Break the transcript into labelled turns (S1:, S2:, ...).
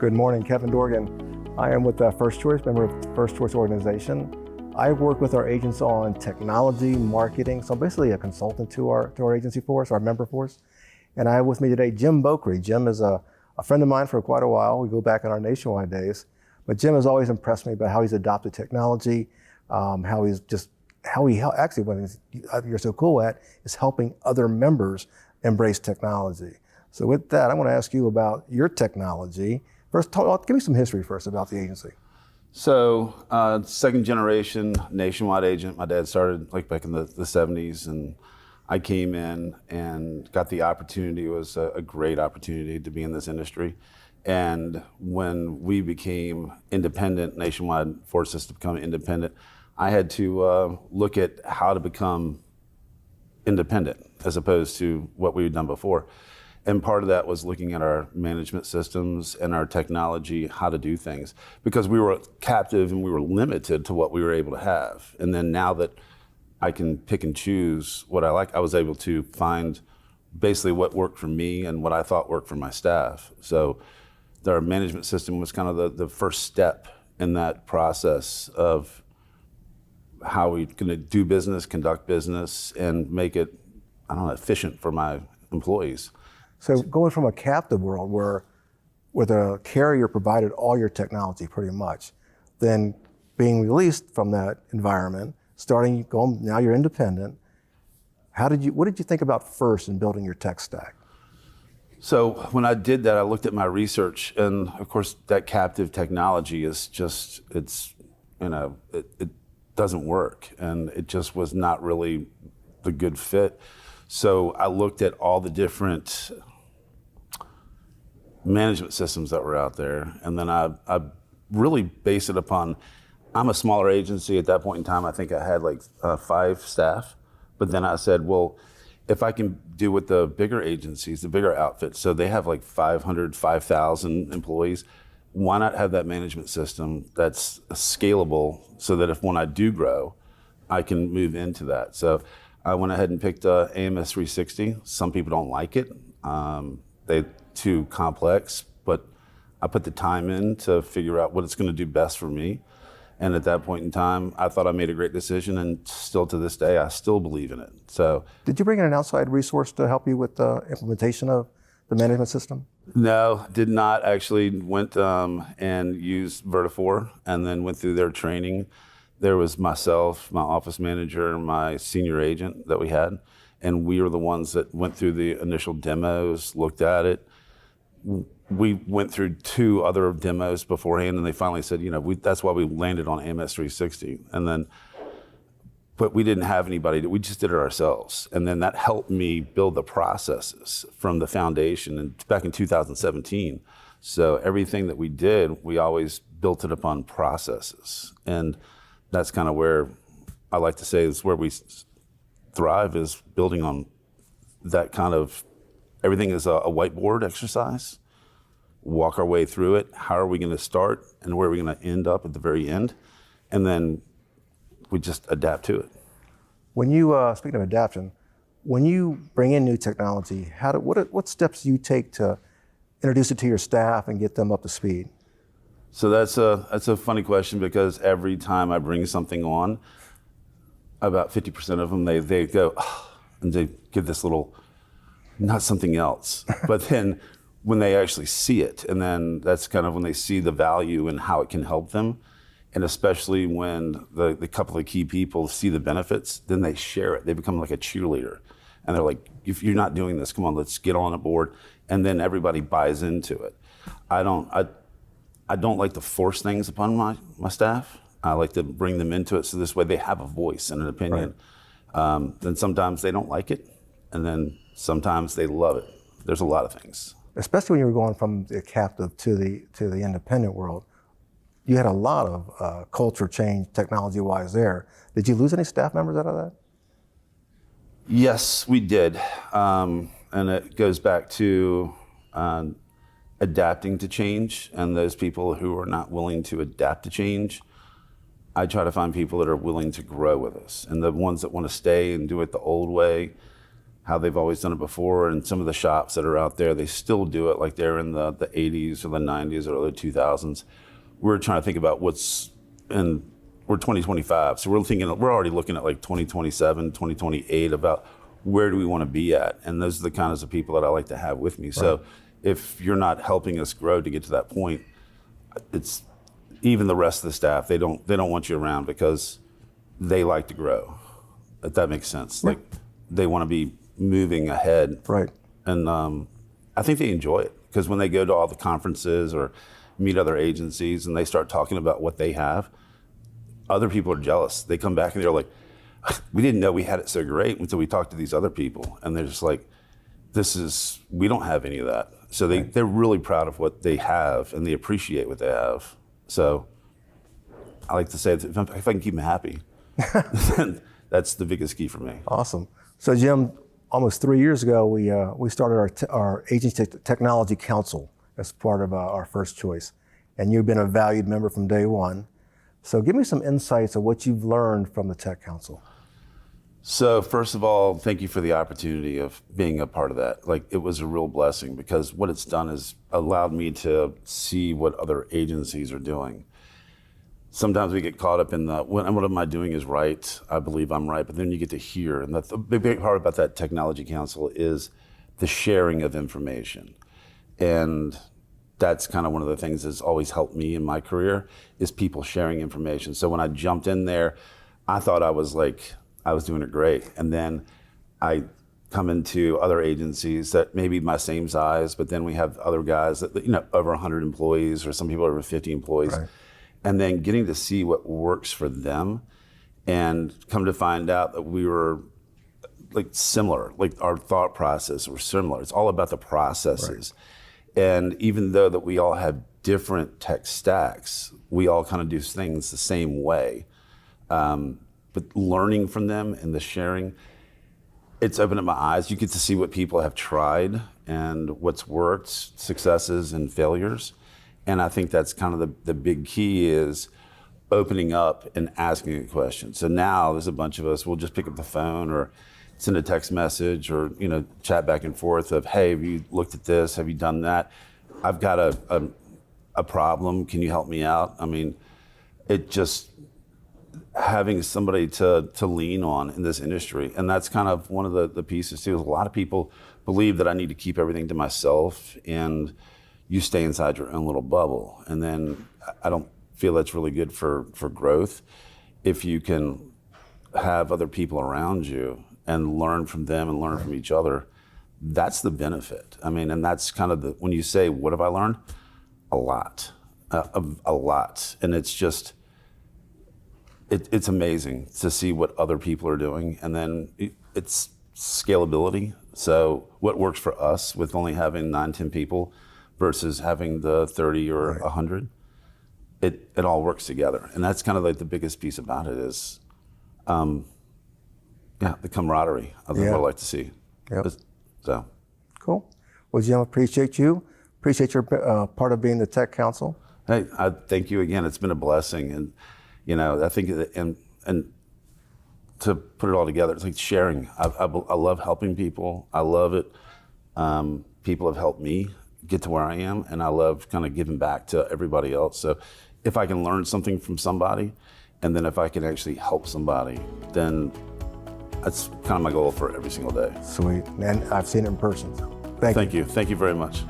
S1: Good morning, Kevin Dorgan. I am with FirstChoice, member of the FirstChoice organization. I work with our agents on technology, marketing, so I'm basically a consultant to our agency force, our member force. And I have with me today Jim Bocrie. Jim is a friend of mine for quite a while. We go back in our nationwide days. But Jim has always impressed me about how he's adopted technology, actually what you're so cool at is helping other members embrace technology. So with that, I want to ask you about your technology. First, give me some history first about the agency.
S2: So, second generation nationwide agent. My dad started like back in the 70s, and I came in and got the opportunity. It was a great opportunity to be in this industry. And when we became independent, nationwide forced us to become independent, I had to look at how to become independent as opposed to what we had done before. And part of that was looking at our management systems and our technology, how to do things, because we were captive and we were limited to what we were able to have. And then now that I can pick and choose what I like, I was able to find basically what worked for me and what I thought worked for my staff. So our management system was kind of the first step in that process of how we can do business, conduct business, and make it, efficient for my employees.
S1: So going from a captive world where the carrier provided all your technology pretty much, then being released from that environment, now you're independent. What did you think about first in building your tech stack?
S2: So when I did that, I looked at my research, and of course that captive technology is just, it doesn't work, and it just was not really the good fit. So I looked at all the different management systems that were out there, and then I really based it upon, I'm a smaller agency at that point in time. I think I had like 5 staff, but then I said, well, if I can do what the bigger agencies, the bigger outfits, so they have like 500, 5,000 employees, why not have that management system that's scalable so that when I do grow, I can move into that. So I went ahead and picked AMS 360. Some people don't like it. They're too complex, but I put the time in to figure out what it's going to do best for me. And at that point in time, I thought I made a great decision, and still to this day, I still believe in it. So,
S1: did you bring in an outside resource to help you with the implementation of the management system?
S2: No, did not. Actually went and used Vertifor, and then went through their training. There was myself, my office manager, and my senior agent that we had, and we were the ones that went through the initial demos, looked at it. We went through 2 other demos beforehand, and they finally said, that's why we landed on AMS 360. But we didn't have anybody, we just did it ourselves. And then that helped me build the processes from the foundation and back in 2017. So everything that we did, we always built it upon processes. And that's kind of where I like to say is where we thrive, is building on that kind of, everything is a whiteboard exercise. Walk our way through it. How are we going to start and where are we going to end up at the very end? And then we just adapt to it.
S1: When you, speaking of adaptation, when you bring in new technology, what steps do you take to introduce it to your staff and get them up to speed?
S2: So that's a funny question, because every time I bring something on, about 50% of them, they go, oh, and they give this little, not something else. But then when they actually see it, and then that's kind of when they see the value and how it can help them, and especially when the couple of key people see the benefits, then they share it. They become like a cheerleader. And they're like, if you're not doing this, come on, let's get on a board. And then everybody buys into it. I don't like to force things upon my staff. I like to bring them into it, so this way they have a voice and an opinion. Right. Then sometimes they don't like it, and then sometimes they love it. There's a lot of things.
S1: Especially when you were going from the captive to the independent world, you had a lot of culture change technology-wise there. Did you lose any staff members out of that?
S2: Yes, we did. And it goes back to adapting to change, and those people who are not willing to adapt to change, I try to find people that are willing to grow with us. And the ones that want to stay and do it the old way, how they've always done it before. And some of the shops that are out there, they still do it like they're in the 80s or the 90s or the 2000s. We're trying to think about we're 2025. So we're already looking at like 2027, 2028 about where do we want to be at? And those are the kinds of people that I like to have with me. Right. So if you're not helping us grow to get to that point, it's even the rest of the staff, they don't want you around because they like to grow, if that makes sense. Yeah. Like they want to be moving ahead.
S1: Right.
S2: And I think they enjoy it because when they go to all the conferences or meet other agencies and they start talking about what they have, other people are jealous. They come back and they're like, we didn't know we had it so great until we talked to these other people. And they're just like, we don't have any of that. So they're really proud of what they have and they appreciate what they have. So I like to say, if I can keep them happy, then that's the biggest key for me.
S1: Awesome. So Jim, almost 3 years ago, we started our Agency Technology Council as part of our First Choice. And you've been a valued member from day one. So give me some insights of what you've learned from the Tech Council.
S2: So first of all, thank you for the opportunity of being a part of that. Like, it was a real blessing because what it's done is allowed me to see what other agencies are doing. Sometimes we get caught up in what am I doing is right, I believe I'm right, but then you get to hear, and that's the big part about that Technology Council is the sharing of information. And that's kind of one of the things that's always helped me in my career is people sharing information. So when I jumped in there, I thought I was doing it great. And then I come into other agencies that may be my same size, but then we have other guys that, over 100 employees or some people over 50 employees. Right. And then getting to see what works for them and come to find out that we were like similar, like our thought process were similar. It's all about the processes. Right. And even though that we all have different tech stacks, we all kind of do things the same way. But learning from them and the sharing, it's opened up my eyes. You get to see what people have tried and what's worked, successes and failures. And I think that's kind of the big key is opening up and asking a question. So now there's a bunch of us, we'll just pick up the phone or send a text message or, chat back and forth of, hey, have you looked at this? Have you done that? I've got a problem. Can you help me out? I mean, it just having somebody to lean on in this industry. And that's kind of one of the pieces too. A lot of people believe that I need to keep everything to myself and you stay inside your own little bubble. And then I don't feel that's really good for growth. If you can have other people around you and learn from them and learn from each other, that's the benefit. I mean, and that's kind of when you say, what have I learned? A lot. And it's just, it's amazing to see what other people are doing. And then it's scalability. So what works for us with only having 9, 10 people versus having the 30 or 100, it all works together. And that's kind of like the biggest piece about it is, the camaraderie of what I like to see.
S1: Yep.
S2: So.
S1: Cool. Well, Jim, appreciate you. Appreciate your part of being the Tech Council.
S2: Hey, I thank you again. It's been a blessing. And, I think, and to put it all together, it's like sharing. I love helping people. I love it. People have helped me get to where I am, and I love kind of giving back to everybody else. So if I can learn something from somebody, and then if I can actually help somebody, then that's kind of my goal for every single day.
S1: Sweet. And I've seen it in person. Thank you.
S2: Thank you very much.